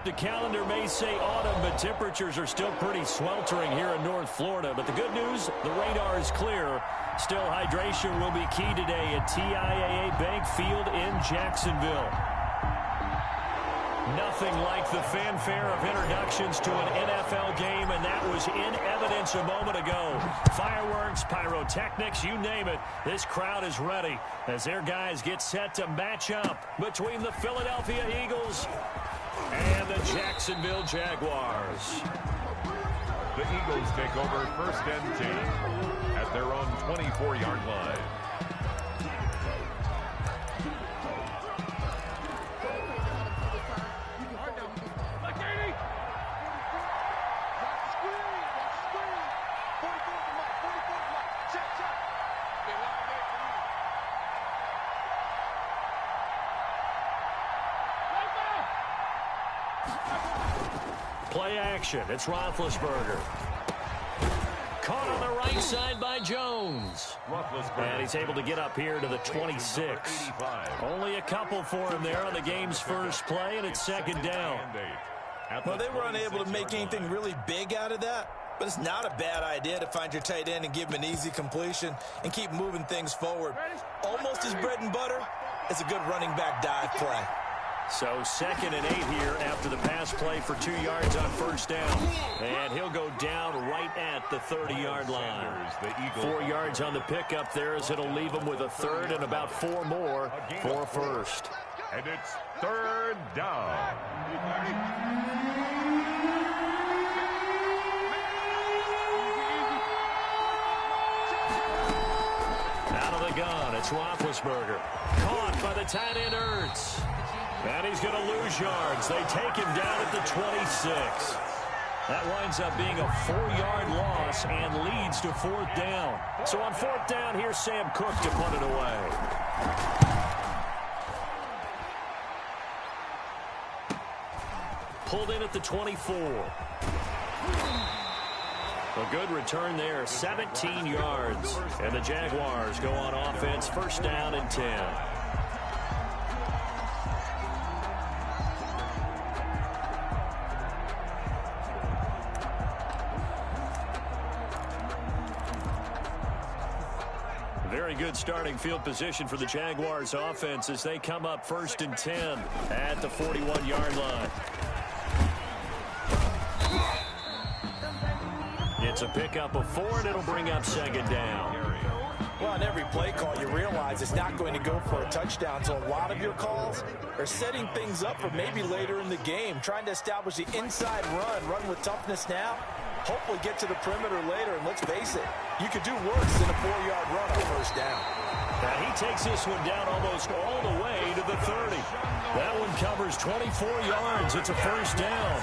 The calendar may say autumn, but temperatures are still pretty sweltering here in North Florida. But the good news, the radar is clear. Still, hydration will be key today at TIAA Bank Field in Jacksonville. Nothing like the fanfare of introductions to an NFL game, and that was in evidence a moment ago. Fireworks, pyrotechnics, you name it. This crowd is ready as their guys get set to match up between the Philadelphia Eagles and the Jacksonville Jaguars. The Eagles take over first and 10 at their own 24-yard line. Play action. It's Roethlisberger. Caught on the right side by Jones. And he's able to get up here to the 26. Only a couple for him there on the game's first play, and it's second down. Well, they were unable to make anything really big out of that, but it's not a bad idea to find your tight end and give him an easy completion and keep moving things forward. Almost his bread and butter is a good running back dive play. So second and 8 here after the pass play for 2 yards on first down. And he'll go down right at the 30-yard line. 4 yards on the pickup there as it'll leave him with a third and about 4 more for first. And it's third down. Out of the gun, it's Roethlisberger. Caught by the tight end Ertz. And he's going to lose yards. They take him down at the 26. That winds up being a 4-yard loss and leads to fourth down. So on fourth down, here's Sam Cook to punt it away. Pulled in at the 24. A good return there, 17 yards. And the Jaguars go on offense, first down and 10. Very good starting field position for the Jaguars offense as they come up first and 10 at the 41-yard line. It's a pickup of 4, and it'll bring up second down. Well, on every play call, you realize it's not going to go for a touchdown. So a lot of your calls are setting things up for maybe later in the game, trying to establish the inside run with toughness now. Hopefully get to the perimeter later, and let's face it, you could do worse than a 4-yard run on first down. And he takes this one down almost all the way to the 30. That one covers 24 yards. It's a first down.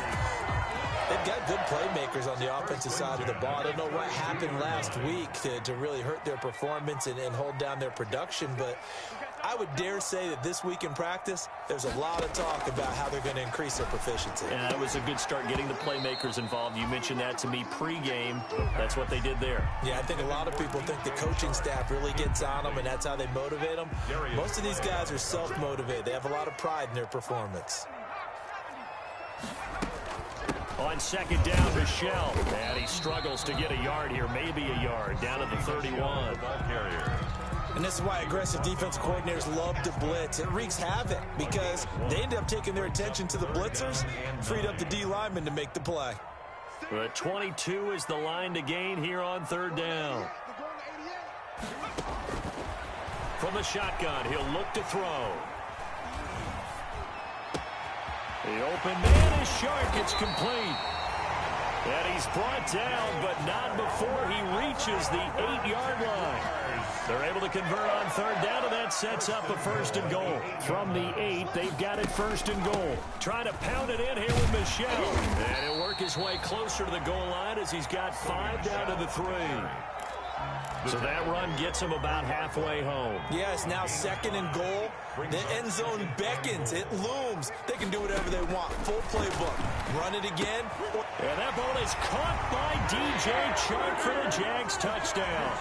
They've got good playmakers on the offensive side of the ball. I don't know what happened last week to really hurt their performance and hold down their production, but I would dare say that this week in practice, there's a lot of talk about how they're going to increase their proficiency. And that was a good start getting the playmakers involved. You mentioned that to me pregame. That's what they did there. Yeah, I think a lot of people think the coaching staff really gets on them, and that's how they motivate them. Most of these guys are self-motivated. They have a lot of pride in their performance. On second down, Michelle. And he struggles to get a yard here, maybe a yard, down at the 31. And this is why aggressive defense coordinators love to blitz. It wreaks havoc because they end up taking their attention to the blitzers, freed up the D lineman to make the play. But 22 is the line to gain here on third down. From the shotgun, he'll look to throw. The open man is Shark. It's complete. And he's brought down, but not before he reaches the 8-yard line. They're able to convert on third down, and that sets up a first and goal. From the 8, they've got it first and goal. Trying to pound it in here with Michelle. And he'll work his way closer to the goal line as he's got 5 down to the 3. So that run gets him about halfway home. Yeah, it's now second and goal. The end zone beckons. It looms. They can do whatever they want. Full playbook. Run it again. And that ball is caught by DJ Chark for the Jags touchdown.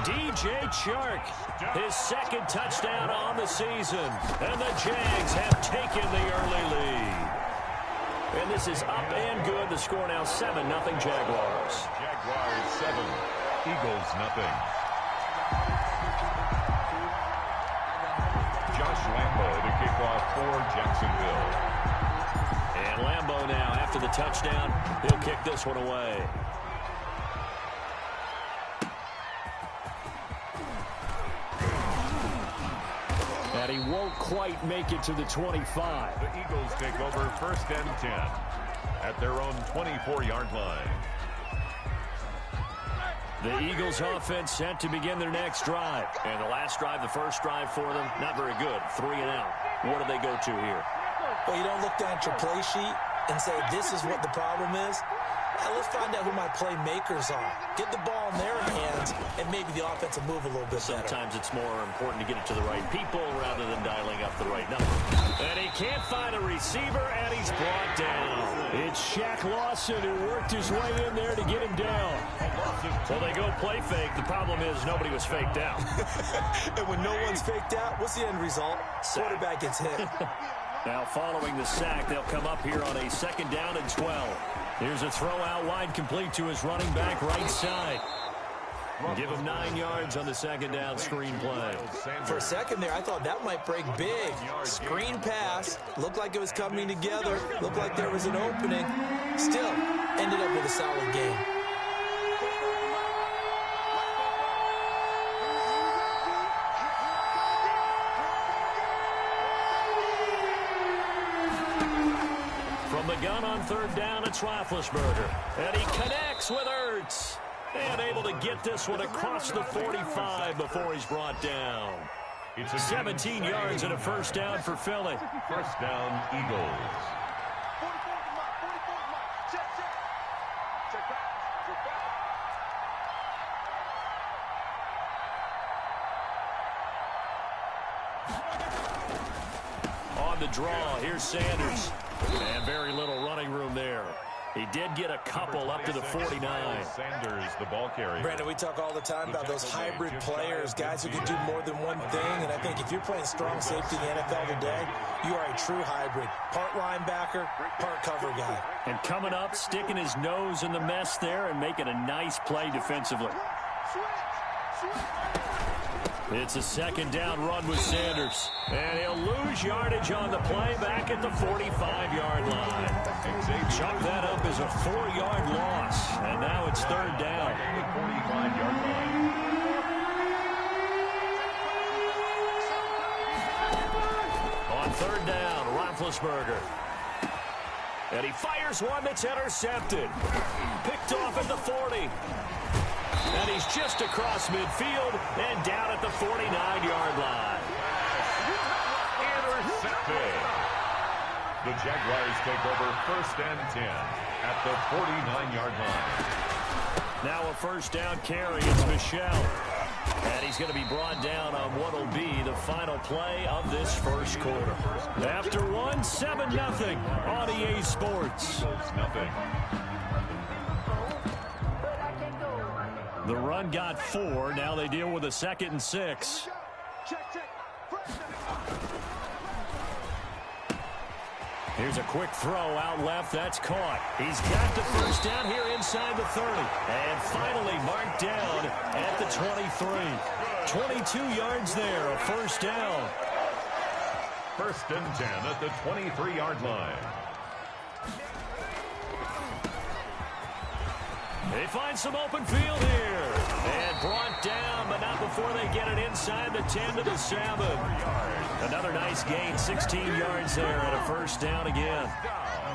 DJ Chark, his second touchdown on the season. And the Jags have taken the early lead. And this is up and good. The score now 7-0 Jaguars. Jaguars 7, Eagles nothing. Josh Lambo to kick off for Jacksonville. And Lambo now, after the touchdown, he'll kick this one away. And he won't quite make it to the 25. The Eagles take over 1st and 10 at their own 24-yard line. The Eagles offense set to begin their next drive. And the last drive, the first drive for them, not very good. 3 and out. What do they go to here? Well, you don't look down at your play sheet and say, this is what the problem is. Let's find out who my playmakers are. Get the ball in their hands, and maybe the offense will move a little bit better. Sometimes it's more important to get it to the right people rather than dialing up the right number. And he can't find a receiver, and he's brought down. It's Shaq Lawson who worked his way in there to get him down. Well, they go play fake. The problem is nobody was faked out. And when no one's faked out, what's the end result? Quarterback gets hit. Now following the sack, they'll come up here on a 2nd down and 12. Here's a throw out wide, complete to his running back right side. Give him 9 yards on the 2nd down screen play. For a second there, I thought that might break big. Screen pass. Looked like it was coming together. Looked like there was an opening. Still, ended up with a solid game. From the gun on 3rd down, it's Roethlisberger. And he connects with Ertz. And able to get this one across the 45 before he's brought down. It's a 17 yards and a 1st down for Philly. 1st down, Eagles. On the draw, here's Sanders. And very little running room there. He did get a couple up to the 49. Sanders, the ball carrier. Brandon, we talk all the time about those hybrid players, guys who can do more than one thing. And I think if you're playing strong safety in the NFL today, you are a true hybrid. Part linebacker, part cover guy. And coming up, sticking his nose in the mess there and making a nice play defensively. It's a 2nd down run with Sanders. And he'll lose yardage on the play back at the 45-yard line. Chalk that up as a 4-yard loss. And now it's 3rd down. 45-yard line. On 3rd down, Roethlisberger. And he fires one that's intercepted. Picked off at the 40. And he's just across midfield and down at the 49-yard line. Intercepted. The Jaguars take over 1st and 10 at the 49-yard line. Now a 1st down carry. It's Michel. And he's going to be brought down on what will be the final play of this 1st quarter. After one, 7-0 on EA Sports. Nothing. The run got 4. Now they deal with a 2nd and 6. Here's a quick throw out left. That's caught. He's got the 1st down here inside the 30. And finally marked down at the 23. 22 yards there, a 1st down. 1st and 10 at the 23-yard line. They find some open field here. And brought down, but not before they get it inside the 10 to the 7. Another nice gain, 16 yards there and a 1st down again.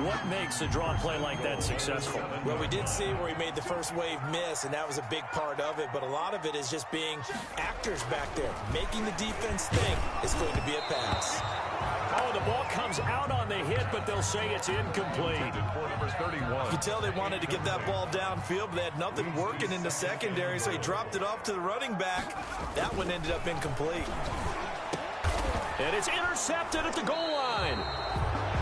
What makes a draw play like that successful? Well, we did see where he made the first wave miss, and that was a big part of it. But a lot of it is just being actors back there, making the defense think it's going to be a pass. Oh, the ball comes out on the hit, but they'll say it's incomplete. You can tell they wanted to get that ball downfield, but they had nothing working in the secondary, so he dropped it off to the running back. That one ended up incomplete. And it's intercepted at the goal line.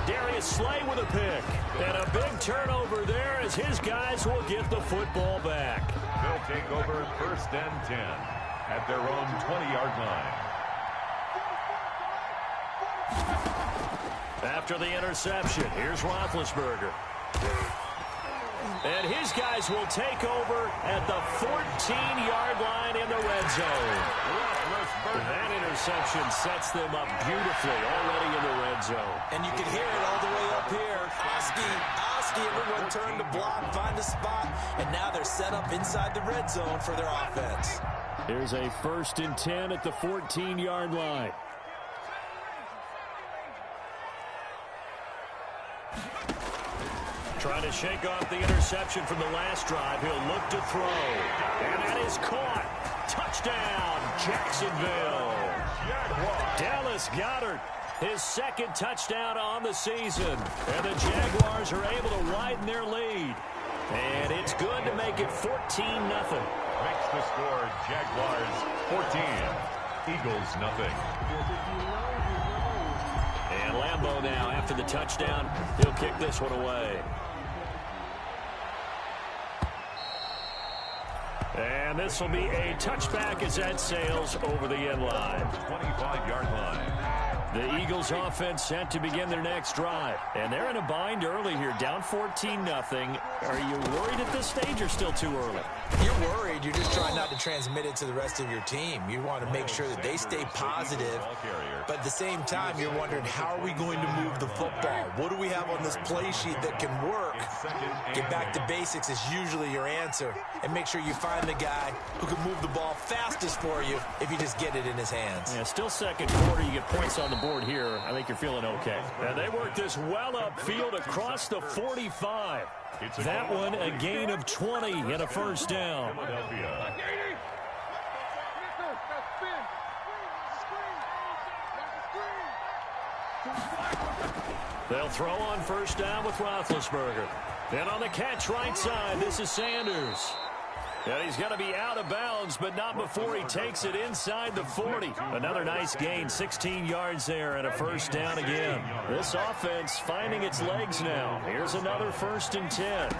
Darius Slay with a pick. And a big turnover there as his guys will get the football back. They'll take over 1st and 10 at their own 20-yard line. After the interception, here's Roethlisberger. And his guys will take over at the 14-yard line in the red zone. That interception sets them up beautifully already in the red zone. And you can hear it all the way up here. Oski, everyone turned to block, find a spot, and now they're set up inside the red zone for their offense. Here's a 1st and 10 at the 14-yard line. Trying to shake off the interception from the last drive. He'll look to throw. And that is caught. Touchdown, Jacksonville. Dallas Goedert, his 2nd touchdown on the season. And the Jaguars are able to widen their lead. And it's good to make it 14-0. Makes the score Jaguars 14, Eagles nothing. And Lambeau now, after the touchdown, he'll kick this one away. And this will be a touchback as that sails over the end line. 25-yard line. The Eagles offense set to begin their next drive. And they're in a bind early here, down 14-0. Are you worried at this stage or still too early? You're worried. You're just trying not to transmit it to the rest of your team. You want to make sure that they stay positive. But at the same time, you're wondering, how are we going to move the football? What do we have on this play sheet that can work? Get back to basics is usually your answer. And make sure you find the guy who can move the ball fastest for you if you just get it in his hands. Yeah, still 2nd quarter. You get points on the board here. I think you're feeling okay. And they work this well upfield across the 45. That one a gain of 20 and a 1st down. They'll throw on 1st down with Roethlisberger. And on the catch right side, this is Sanders. And he's going to be out of bounds, but not before he takes it inside the 40. Another nice gain, 16 yards there, and a 1st down again. This offense finding its legs now. Here's another 1st and 10.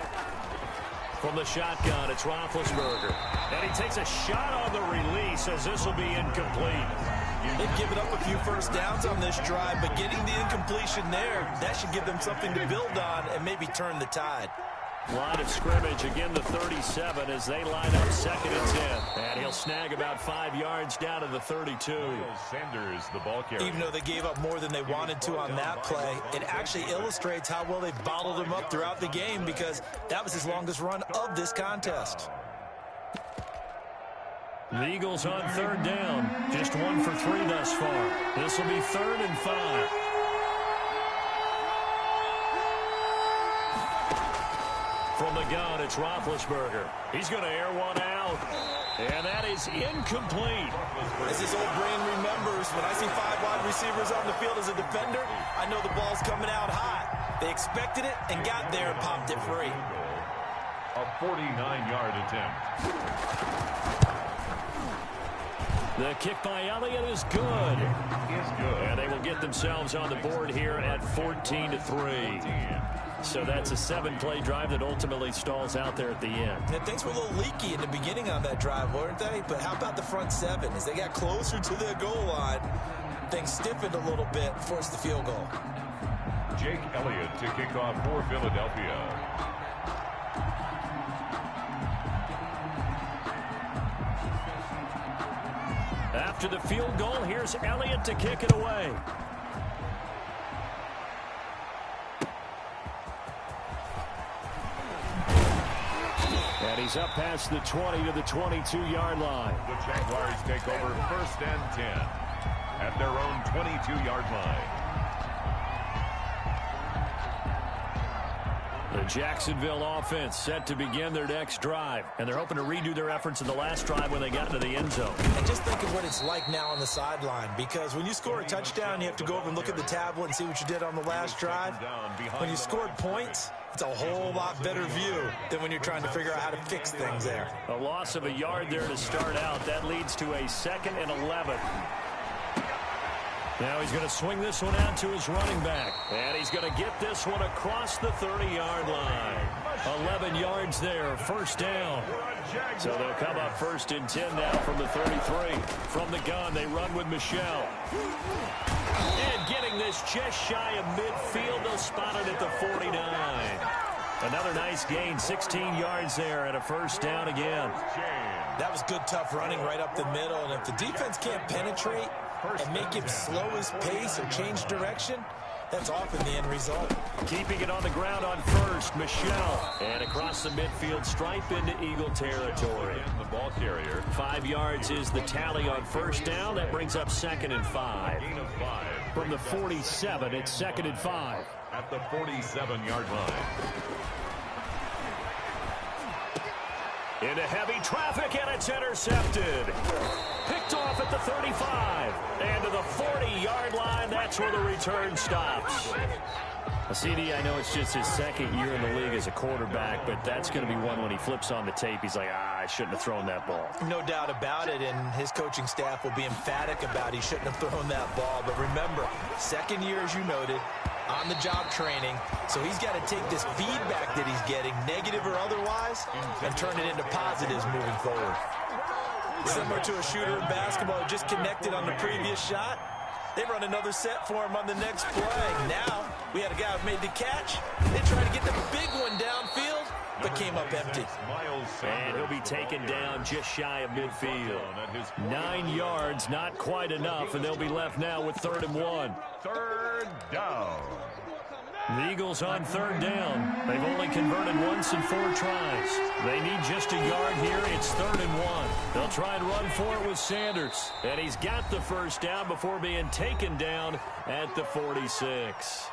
From the shotgun, it's Roethlisberger. And he takes a shot on the release as this will be incomplete. They've given up a few 1st downs on this drive, but getting the incompletion there, that should give them something to build on and maybe turn the tide. Line of scrimmage, again the 37 as they line up 2nd and 10. And he'll snag about 5 yards down to the 32. Sanders, the ball carrier. Even though they gave up more than they wanted to on that play, it actually illustrates how well they bottled him up throughout the game, because that was his longest run of this contest. The Eagles on 3rd down, just 1 for 3 thus far. This will be 3rd and 5. From the gun, it's Roethlisberger. He's going to air one out. And that is incomplete. As his old brain remembers, when I see 5 wide receivers on the field as a defender, I know the ball's coming out hot. They expected it and got there and popped it free. A 49-yard attempt. The kick by Elliott is good. And they will get themselves on the board here at 14-3. So that's a 7-play drive that ultimately stalls out there at the end. And things were a little leaky in the beginning on that drive, weren't they? But how about the front 7? As they got closer to their goal line, things stiffened a little bit, forced the field goal. Jake Elliott to kick off for Philadelphia. After the field goal, here's Elliott to kick it away. And he's up past the 20 to the 22-yard line. The Jaguars take over 1st and 10 at their own 22-yard line. The Jacksonville offense set to begin their next drive. And they're hoping to redo their efforts in the last drive when they got into the end zone. And just think of what it's like now on the sideline. Because when you score a touchdown, you have to go over and look at the tablet and see what you did on the last drive. When you scored points, it's a whole lot better view than when you're trying to figure out how to fix things there. A loss of a yard there to start out. That leads to a 2nd and 11. Now he's going to swing this one out to his running back. And he's going to get this one across the 30-yard line. 11 yards there, first down. So they'll come up first and 10 now from the 33. From the gun, they run with Michelle. And getting this just shy of midfield, they'll spot it at the 49. Another nice gain, 16 yards there and a first down again. That was good, tough running right up the middle. And if the defense can't penetrate and make him slow his pace or change direction, that's often the end result. Keeping it on the ground on first, Michelle. And across the midfield stripe into Eagle territory. The ball carrier. 5 yards is the tally on first down. That brings up 2nd and 5. Gain of 5. From the 47, it's 2nd and 5. At the 47-yard line. Into heavy traffic, and it's intercepted. Picked off at the 35. And to the 40-yard line, that's where the return stops. CD, I know it's just his second year in the league as a quarterback, but that's going to be one when he flips on the tape. He's like, I shouldn't have thrown that ball. No doubt about it, and his coaching staff will be emphatic about he shouldn't have thrown that ball. But remember, second year, as you noted, on-the-job training, so he's got to take this feedback that he's getting, negative or otherwise, and turn it into positives moving forward. Similar to a shooter in basketball who just connected on the previous shot. They run another set for him on the next play. Now, we had a guy who made the catch. They tried to get the big one downfield, but came up empty. And he'll be taken down just shy of midfield. 9 yards, not quite enough, and they'll be left now with 3rd and 1. 3rd down. The Eagles on 3rd down. They've only converted once in 4 tries. They need just a yard here. It's 3rd and 1. They'll try and run for it with Sanders. And he's got the first down before being taken down at the 46.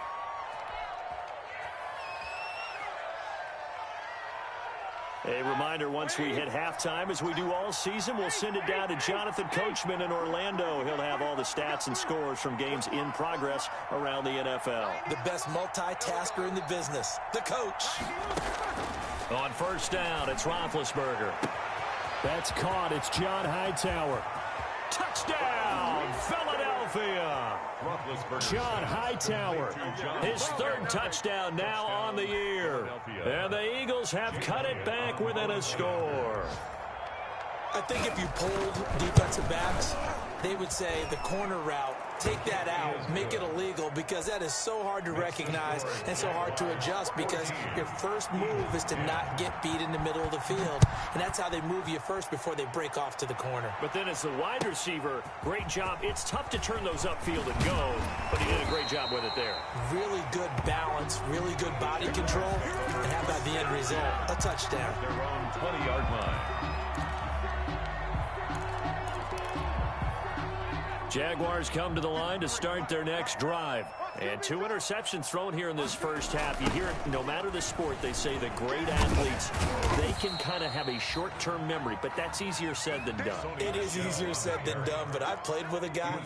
A reminder, once we hit halftime, as we do all season, we'll send it down to Jonathan Coachman in Orlando. He'll have all the stats and scores from games in progress around the NFL. The best multitasker in the business, the coach. On first down, it's Roethlisberger. That's caught. It's John Hightower. Touchdown, Philadelphia. John Hightower, his 3rd touchdown now on the year. And the Eagles have cut it back within a score. I think if you polled defensive backs, they would say the corner route, take that out, make it illegal, because that is so hard to recognize and so hard to adjust, because your first move is to not get beat in the middle of the field. And that's how they move you first before they break off to the corner. But then as the wide receiver, great job. It's tough to turn those upfield and go, but he did a great job with it there. Really good balance, really good body control. And how about the end result? A touchdown. Their own 20-yard line. Jaguars come to the line to start their next drive. And 2 interceptions thrown here in this first half. You hear it, no matter the sport, they say the great athletes, they can kind of have a short-term memory, but that's easier said than done. It is easier said than done, but I've played with a guy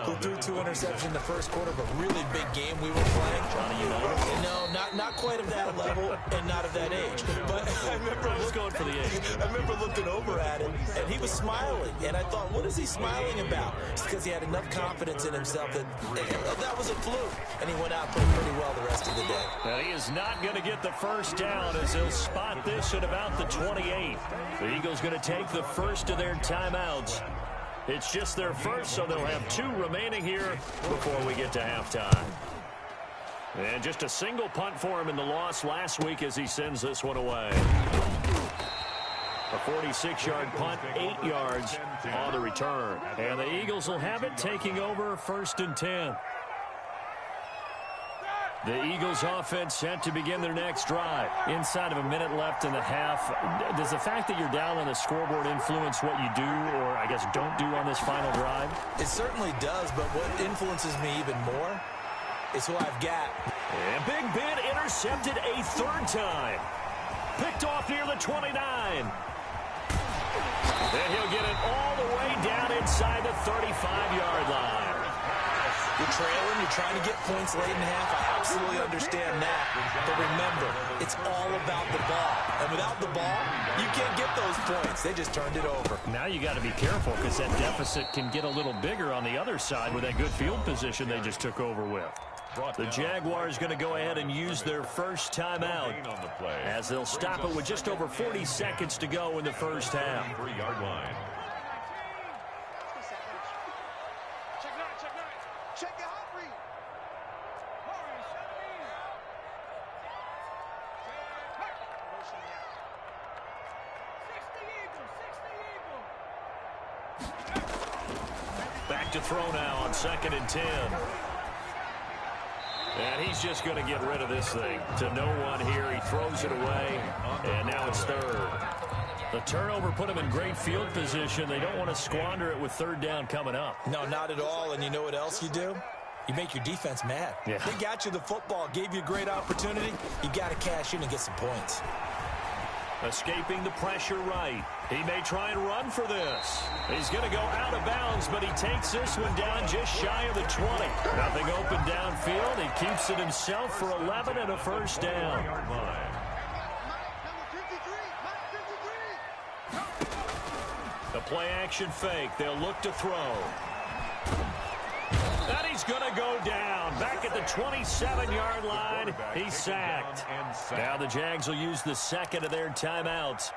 who threw 2 interceptions in the first quarter of a really big game we were playing. Johnny Unitas? No, not quite of that level and not of that age. But I remember going for the age. I remember looking over at him, and he was smiling. And I thought, what is he smiling about? It's because he had enough confidence in himself that that was a fluke. And he went out and played pretty well the rest of the day. And he is not going to get the first down as he'll spot this at about the 28. The Eagles going to take the first of their timeouts. It's just their first, so they'll have 2 remaining here before we get to halftime. And just a single punt for him in the loss last week as he sends this one away. A 46-yard punt, 8 yards on the return. And the Eagles will have it, taking over 1st and 10. The Eagles offense set to begin their next drive. Inside of a minute left in the half, does the fact that you're down on the scoreboard influence what you do, or I guess don't do on this final drive? It certainly does, but what influences me even more is who I've got. And Big Ben intercepted a 3rd time. Picked off near the 29. And he'll get it all the way down inside the 35-yard line. You're trailing, you're trying to get points late in the half. I absolutely understand that. But remember, it's all about the ball. And without the ball, you can't get those points. They just turned it over. Now you got to be careful because that deficit can get a little bigger on the other side with that good field position they just took over with. The Jaguars going to go ahead and use their first timeout as they'll stop it with just over 40 seconds to go in the first half. Back to throw now on 2nd and 10. And he's just going to get rid of this thing to no one here. He throws it away, and now it's 3rd. The turnover put him in great field position. They don't want to squander it with 3rd down coming up. No, not at all. And you know what else you do? You make your defense mad. Yeah. They got you the football, gave you a great opportunity. You got to cash in and get some points. Escaping the pressure right. He may try and run for this. He's going to go out of bounds, but he takes this one down just shy of the 20. Nothing open downfield. He keeps it himself for 11 and a first down. The play action fake. They'll look to throw. And he's going to go down. Back at the 27-yard line. He's sacked. Now the Jags will use the second of their timeouts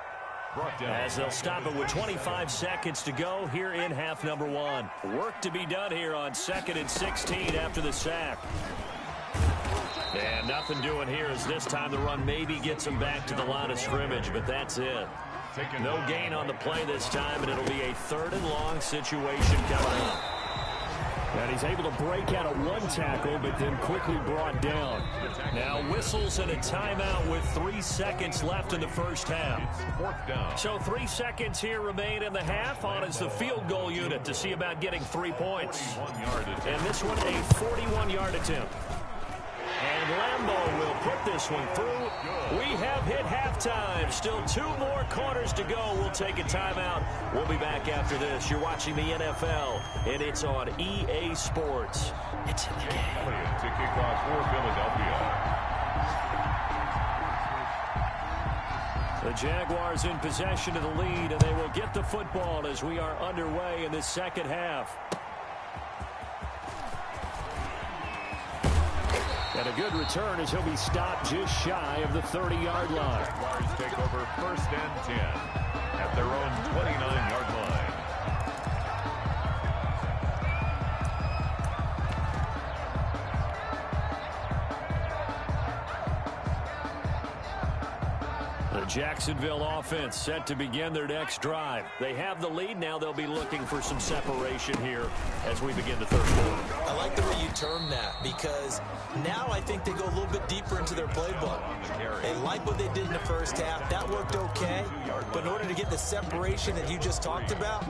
as they'll stop it with 25 seconds to go here in half number 1. Work to be done here on 2nd and 16 after the sack. And nothing doing here as this time the run maybe gets him back to the line of scrimmage, but that's it. No gain on the play this time, and it'll be a 3rd and long situation coming up. And he's able to break out of one tackle, but then quickly brought down. Now whistles and a timeout with 3 seconds left in the first half. So 3 seconds here remain in the half. On is the field goal unit to see about getting 3 points. And this one a 41-yard attempt. And Lambeau will put this one through. We have hit halftime. Still 2 more quarters to go. We'll take a timeout. We'll be back after this. You're watching the NFL, and it's on EA Sports. It's in the game. To kick off for Philadelphia. The Jaguars in possession of the lead, and they will get the football as we are underway in the second half. And a good return as he'll be stopped just shy of the 30-yard line. Jaguars take over 1st and 10 at their own 29-yard line. The Jacksonville offense set to begin their next drive. They have the lead. Now they'll be looking for some separation here as we begin the third quarter. I like the way you term that because now I think they go a little bit deeper into their playbook. They like what they did in the first half. That worked okay. But in order to get the separation that you just talked about,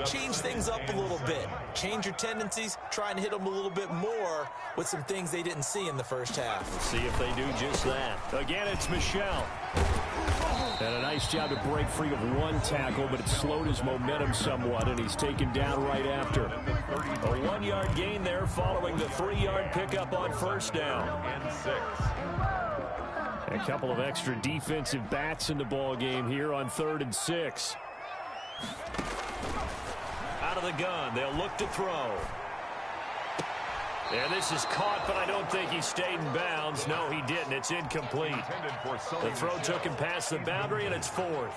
change things up a little bit. Change your tendencies. Try and hit them a little bit more with some things they didn't see in the first half. Let's see if they do just that. Again, it's Michel. And a nice job to break free of one tackle, but it slowed his momentum somewhat, and he's taken down right after. A 1-yard gain there following the 3-yard pickup on first down. A couple of extra defensive bats in the ball game here on 3rd and 6. Out of the gun, they'll look to throw. And this is caught, but I don't think he stayed in bounds. No, he didn't. It's incomplete. The throw took him past the boundary, and it's 4th.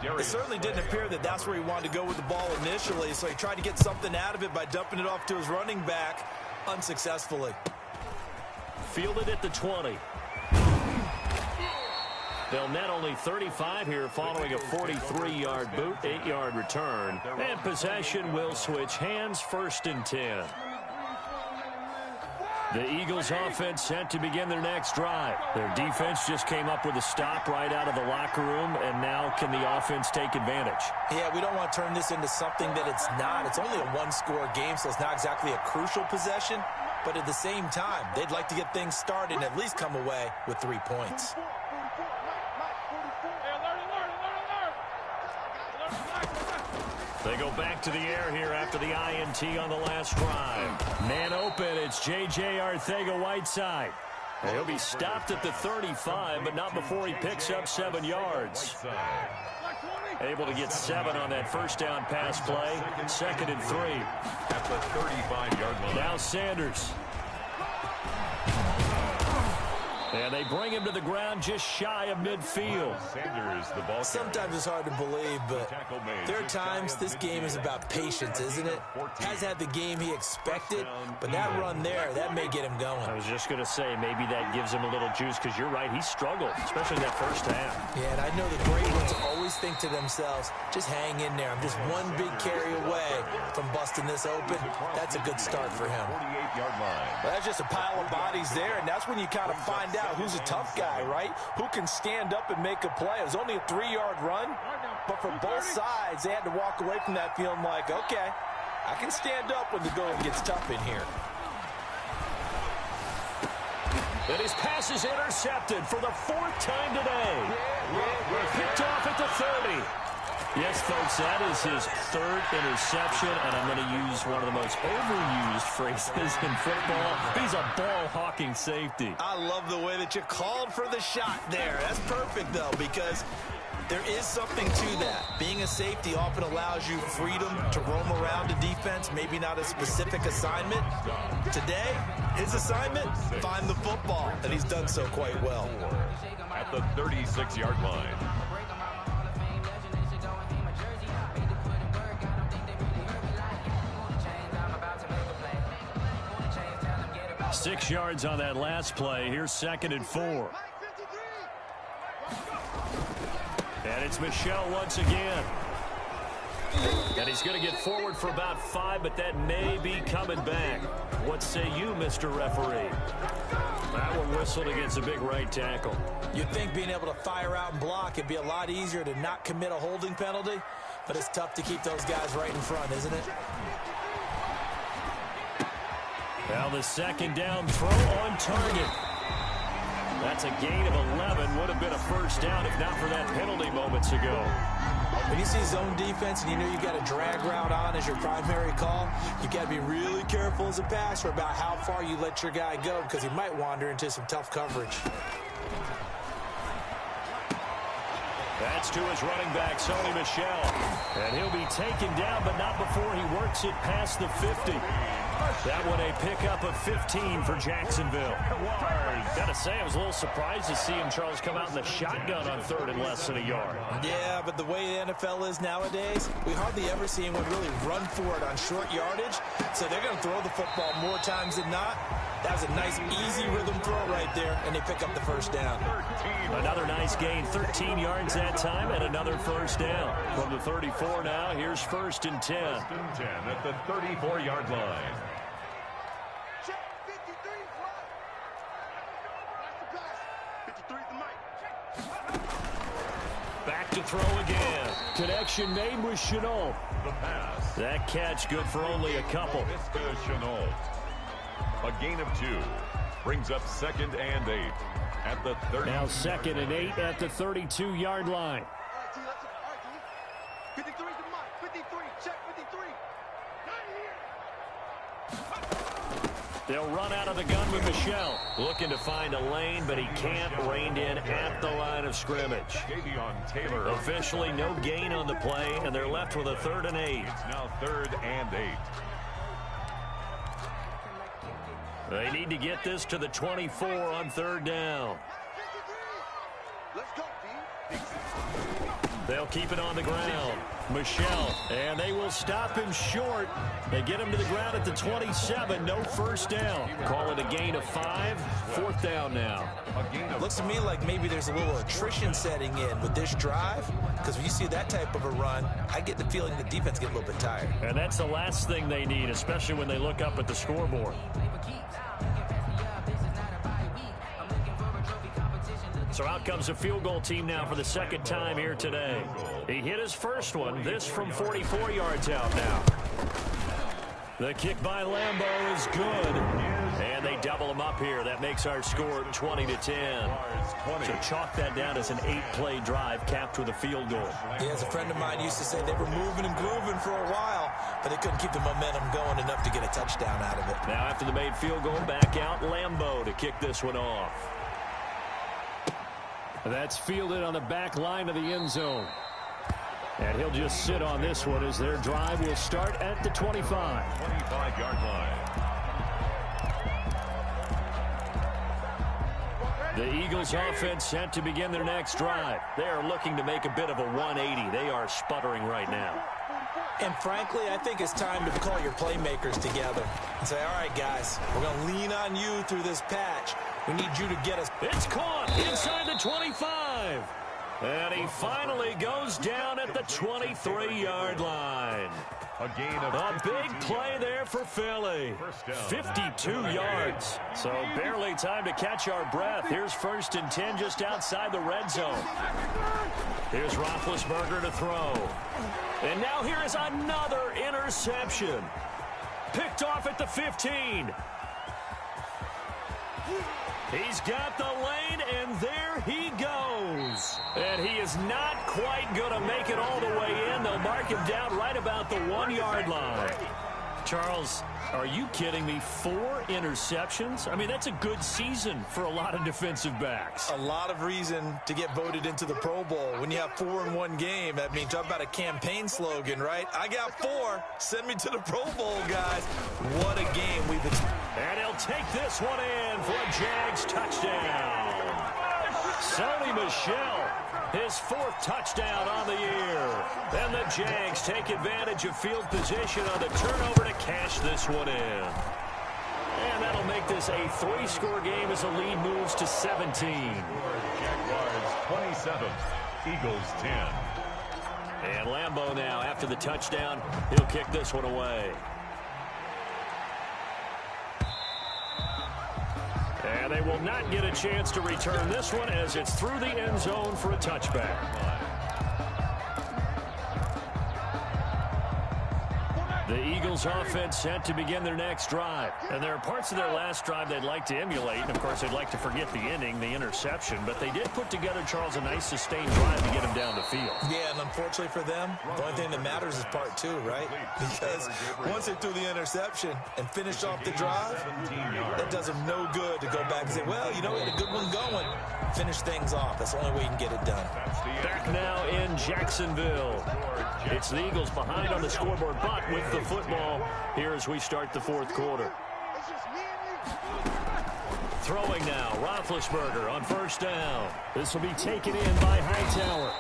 It certainly didn't appear that that's where he wanted to go with the ball initially, so he tried to get something out of it by dumping it off to his running back unsuccessfully. Fielded at the 20. They'll net only 35 here following a 43-yard boot, 8-yard return. And possession will switch hands, 1st and 10. The Eagles offense set to begin their next drive. Their defense just came up with a stop right out of the locker room, and now can the offense take advantage? Yeah, we don't want to turn this into something that it's not. It's only a 1-score game, so it's not exactly a crucial possession. But at the same time, they'd like to get things started and at least come away with 3 points. They They go back to the air here after the INT on the last drive. Man open, it's J.J. Arcega-Whiteside. He'll be stopped at the 35, but not before he picks up 7 yards. Able to get 7 on that first down pass play. 2nd and 3. At the 35-yard line. Now Sanders. And they bring him to the ground just shy of midfield. Sanders, the ball. Sometimes it's hard to believe, but there are times this game is about patience, isn't it? Has had the game he expected, but that run there, that may get him going. I was just going to say, maybe that gives him a little juice, because you're right, he struggled, especially in that first half. Yeah, and I know the great ones always think to themselves, just hang in there. I'm just one big carry away from busting this open. That's a good start for him. 48-yard line. Well, that's just a pile of bodies there, and that's when you kind of find out who's a tough guy, right? Who can stand up and make a play. It was only a 3-yard run, but for both sides, they had to walk away from that feeling like, okay, I can stand up when the going gets tough in here. And his pass is intercepted for the 4th time today. Picked off at the 30. Yes, folks, that is his 3rd interception, and I'm going to use one of the most overused phrases in football. He's a ball-hawking safety. I love the way that you called for the shot there. That's perfect, though, because there is something to that. Being a safety often allows you freedom to roam around a defense, maybe not a specific assignment. Today, his assignment, find the football, and he's done so quite well. At the 36-yard line. 6 yards on that last play. Here's 2nd and 4. And it's Michel once again. And he's going to get forward for about 5, but that may be coming back. What say you, Mr. Referee? That one whistled against a big right tackle. You'd think being able to fire out and block it'd be a lot easier to not commit a holding penalty, but it's tough to keep those guys right in front, isn't it? Well, the 2nd down throw on target. That's a gain of 11. Would have been a first down if not for that penalty moments ago. When you see zone defense and you know you got a drag route on as your primary call, you got to be really careful as a passer about how far you let your guy go, because he might wander into some tough coverage. That's to his running back, Sony Michel. And he'll be taken down, but not before he works it past the 50. That one a pickup of 15 for Jacksonville. Got to say, I was a little surprised to see him, Charles, come out in the shotgun on 3rd and less than a yard. Yeah, but the way the NFL is nowadays, we hardly ever see anyone really run for it on short yardage. So they're going to throw the football more times than not. That was a nice, easy rhythm throw right there, and they pick up the first down. Another nice gain, 13 yards that time, and another first down. From the 34 now, here's 1st and 10. 1st and 10 at the 34-yard line. Back to throw again. Connection made with Chenault. The pass. That catch good for only a couple. Chenault. A gain of 2. Brings up 2nd and 8 at the 30. Now 2nd and 8 at the 32-yard line. 53 to Mike. 53. Check 53. They'll run out of the gun with Michel. Looking to find a lane, but he can't. Reined in at the line of scrimmage. Taylor. Officially no gain on the play, and they're left with a 3rd and 8. It's now 3rd and 8. They need to get this to the 24 on 3rd down. Let's go, team. They'll keep it on the ground. Michel, and they will stop him short. They get him to the ground at the 27. No first down. Call it a gain of 5. 4th down now. Looks to me like maybe there's a little attrition setting in with this drive, because when you see that type of a run, I get the feeling the defense get a little bit tired. And that's the last thing they need, especially when they look up at the scoreboard. So out comes a field goal team now for the 2nd time here today. He hit his first one. This from 44 yards out now. The kick by Lambeau is good. And they double them up here. That makes our score 20-10. So chalk that down as an 8-play drive capped with a field goal. Yeah, as a friend of mine used to say, they were moving and grooving for a while, but they couldn't keep the momentum going enough to get a touchdown out of it. Now after the made field goal, back out Lambeau to kick this one off. That's fielded on the back line of the end zone. And he'll just sit on this one as their drive will start at the 25. 25-yard line. The Eagles offense set to begin their next drive. They are looking to make a bit of a 180. They are sputtering right now. And frankly, I think it's time to call your playmakers together and say, all right, guys, we're going to lean on you through this patch. We need you to get us. It's caught inside the 25. And he finally goes down at the 23-yard line. A gain of a big play there for Philly. 52 yards. So barely time to catch our breath. Here's 1st and 10 just outside the red zone. Here's Roethlisberger to throw. And now here is another interception. Picked off at the 15. He's got the lane, and there he goes. And he is not quite going to make it all the way in. They'll mark him down right about the 1-yard line. Charles, are you kidding me? 4 interceptions? I mean, that's a good season for a lot of defensive backs. A lot of reason to get voted into the Pro Bowl. When you have 4 in one game, that means talk about a campaign slogan, right? I got 4. Send me to the Pro Bowl, guys. What a game we've been. And he'll take this one in for a Jags touchdown. Sony Michel, his 4th touchdown on the year. And the Jags take advantage of field position on the turnover to cash this one in. And that'll make this a 3-score game as the lead moves to 17. Jaguars 27, Eagles 10. And Lambeau now, after the touchdown, he'll kick this one away. And they will not get a chance to return this one as it's through the end zone for a touchback. The Eagles offense set to begin their next drive. And there are parts of their last drive they'd like to emulate. And, of course, they'd like to forget the inning, the interception. But they did put together, Charles, a nice sustained drive to get him down the field. Yeah, and unfortunately for them, the only thing that matters is part 2, right? Because once they threw the interception and finished off the drive, that does them no good to go back and say, well, you know, we had a good one going. Finish things off. That's the only way you can get it done. Back now in Jacksonville. It's the Eagles behind on the scoreboard, but with the football here as we start the 4th quarter. Throwing now, Roethlisberger on 1st down. This will be taken in by Hightower.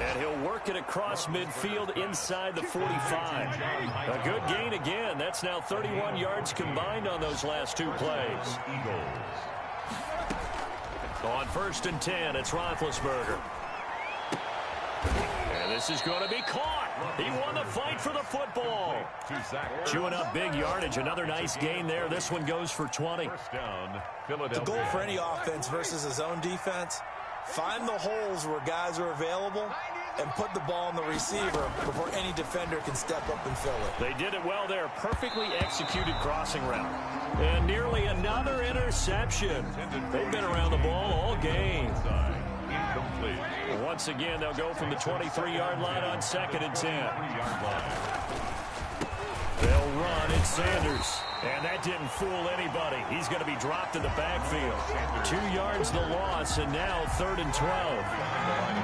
And he'll work it across midfield inside the 45. A good gain again. That's now 31 yards combined on those last 2 plays. On 1st and 10, it's Roethlisberger. And this is going to be caught. He won the fight for the football. Chewing up big yardage. Another nice gain there. This one goes for 20. The goal for any offense versus his own defense, find the holes where guys are available and put the ball on the receiver before any defender can step up and fill it. They did it well there. Perfectly executed crossing route. And nearly another interception. They've been around the ball all game. Incomplete. Once again, they'll go from the 23-yard line on 2nd and 10. They'll run. It's Sanders. And that didn't fool anybody. He's going to be dropped in the backfield. 2 yards the loss, and now 3rd and 12.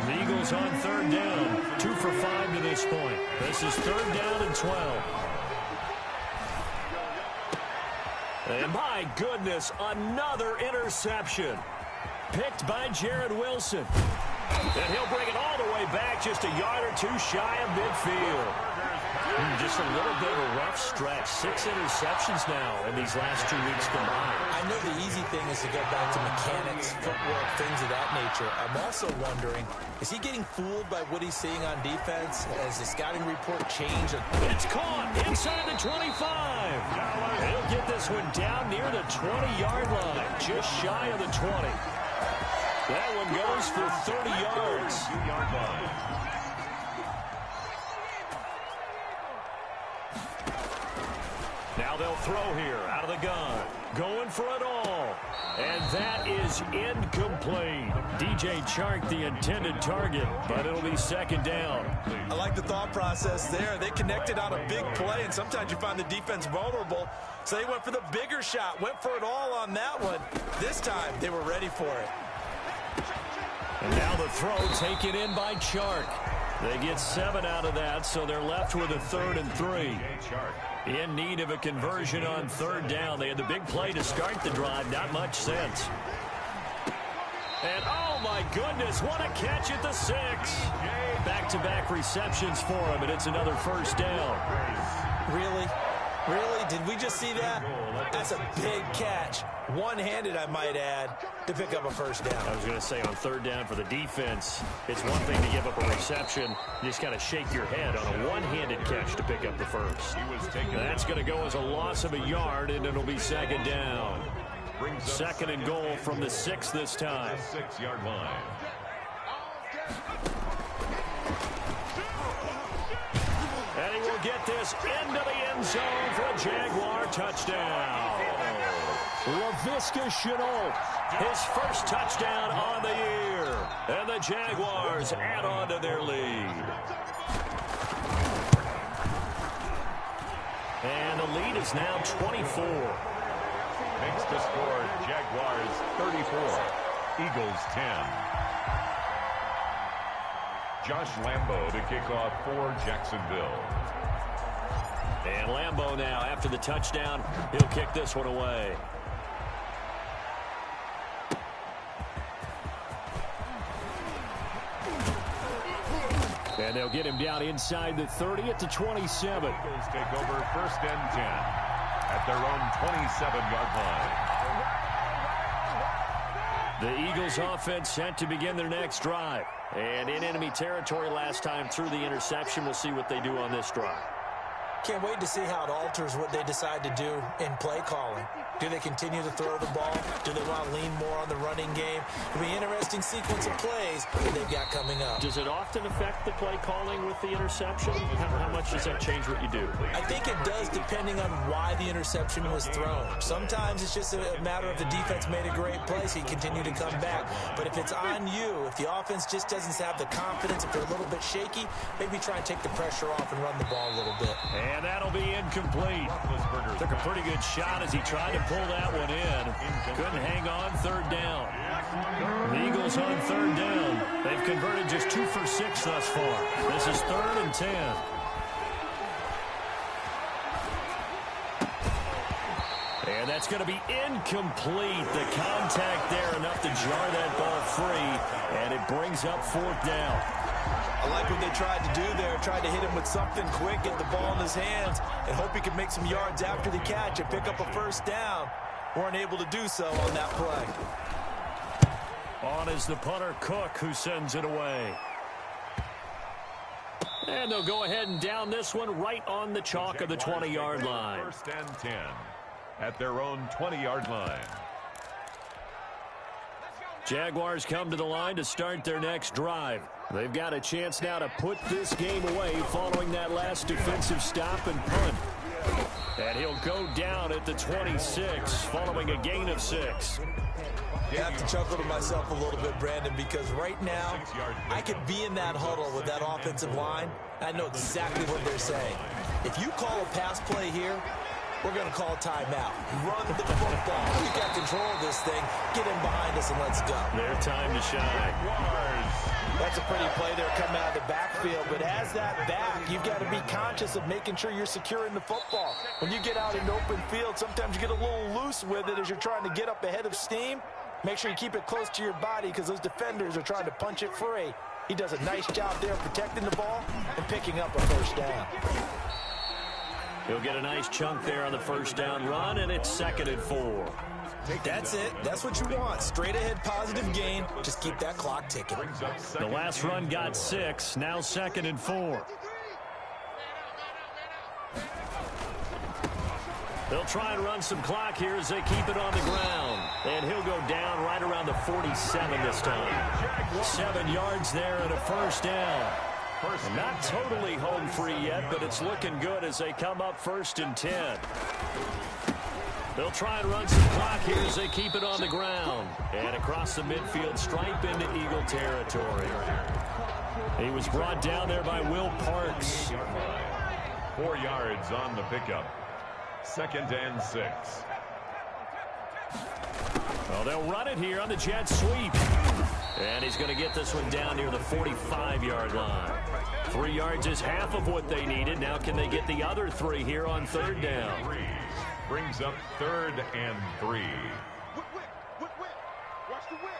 The Eagles on 3rd down. 2 for 5 to this point. This is 3rd down and 12. And my goodness, another interception. Picked by Jared Wilson. And he'll bring it all the way back just a yard or 2 shy of midfield. Just a little bit of a rough stretch. 6 interceptions now in these last 2 weeks combined. I know the easy thing is to go back to mechanics, footwork, things of that nature. I'm also wondering, is he getting fooled by what he's seeing on defense? Has the scouting report changed? It's caught inside the 25. He'll get this one down near the 20-yard line, just shy of the 20. That one goes for 30 yards. Now Now they'll throw here out of the gun. Going for it all. And that is incomplete. DJ Chark, the intended target, but it'll be second down. I like the thought process there. They connected on a big play, and sometimes you find the defense vulnerable. So they went for the bigger shot, went for it all on that one. This time, they were ready for it. And now the throw taken in by Chark. They get 7 out of that, so they're left with a 3rd and 3. In need of a conversion on 3rd down. They had the big play to start the drive. Not much sense. And, oh, my goodness, what a catch at the 6. Back-to-back receptions for him, and it's another first down. Really? Really? Did we just see that? That's a big catch. One-handed, I might add, to pick up a first down. I was going to say on 3rd down for the defense, it's one thing to give up a reception. You just got to shake your head on a one-handed catch to pick up the first. That's going to go as a loss of a yard, and it'll be second down. Second and goal from the 6 this time. 6-yard line. And he will get this into the end zone for a Jaguar touchdown. LaVisca Chenault, his first touchdown on the year. And the Jaguars add on to their lead. And the lead is now 24. Makes the score Jaguars 34, Eagles 10. Josh Lambo to kick off for Jacksonville. And Lambo now, after the touchdown, he'll kick this one away. And they'll get him down inside the 30 at the 27. Eagles take over 1st and 10 at their own 27-yard line. The Eagles offense set to begin their next drive. And in enemy territory last time through the interception. We'll see what they do on this drive. Can't wait to see how it alters what they decide to do in play calling. Do they continue to throw the ball? Do they want to lean more on the running game? It'll be an interesting sequence of plays that they've got coming up. Does it often affect the play calling with the interception? How much does that change what you do? I think it does, depending on why the interception was thrown. Sometimes it's just a matter of the defense made a great play, so you continue to come back. But if it's on you, if the offense just doesn't have the confidence, if they're a little bit shaky, maybe try and take the pressure off and run the ball a little bit. And that'll be incomplete. Took a pretty good shot as he tried to pull that one in. Couldn't hang on 3rd down. The Eagles on 3rd down. They've converted just 2 for 6 thus far. This is 3rd and 10. And that's going to be incomplete. The contact there enough to jar that ball free. And it brings up 4th down. I like what they tried to do there. Tried to hit him with something quick, get the ball in his hands, and hope he could make some yards after the catch and pick up a first down. Weren't able to do so on that play. On is the punter, Cook, who sends it away. And they'll go ahead and down this one right on the chalk of the 20-yard line. 1st and 10 at their own 20-yard line. Jaguars come to the line to start their next drive. They've got a chance now to put this game away following that last defensive stop and punt. And he'll go down at the 26 following a gain of 6. I have to chuckle to myself a little bit, Brandon, because right now I could be in that huddle with that offensive line. I know exactly what they're saying. If you call a pass play here, we're going to call a timeout. Run the football. We've got control of this thing. Get in behind us and let's go. Their time to shine. That's a pretty play there coming out of the backfield. But as that back, you've got to be conscious of making sure you're securing the football. When you get out in open field, sometimes you get a little loose with it as you're trying to get up ahead of steam. Make sure you keep it close to your body because those defenders are trying to punch it free. He does a nice job there protecting the ball and picking up a first down. He'll get a nice chunk there on the first down run, and it's 2nd and 4. That's it. That's what you want. Straight ahead positive gain. Just keep that clock ticking. The last run got 6. Now 2nd and 4. They'll try and run some clock here as they keep it on the ground. And he'll go down right around the 47 this time. 7 yards there and a first down. First And not totally home free yet, but it's looking good as they come up 1st and 10. They'll try and run some clock here as they keep it on the ground. And across the midfield stripe into Eagle territory. He was brought down there by Will Parks. 4 yards on the pickup. 2nd and 6. Well, they'll run it here on the jet sweep. And he's going to get this one down near the 45-yard line. 3 yards is half of what they needed. Now can they get the other 3 here on 3rd down? Brings up 3rd and 3. Whip. Watch the whip.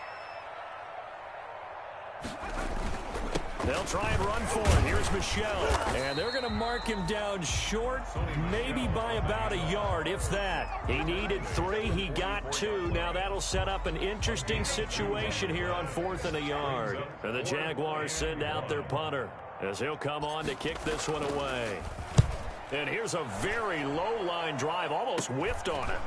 They'll try and run for it. Here's Michelle. And they're going to mark him down short, maybe by about a yard, if that. He needed 3. He got 2. Now that'll set up an interesting situation here on 4th and a yard. And the Jaguars send out their punter as he'll come on to kick this one away. And here's a very low line drive, almost whiffed on it.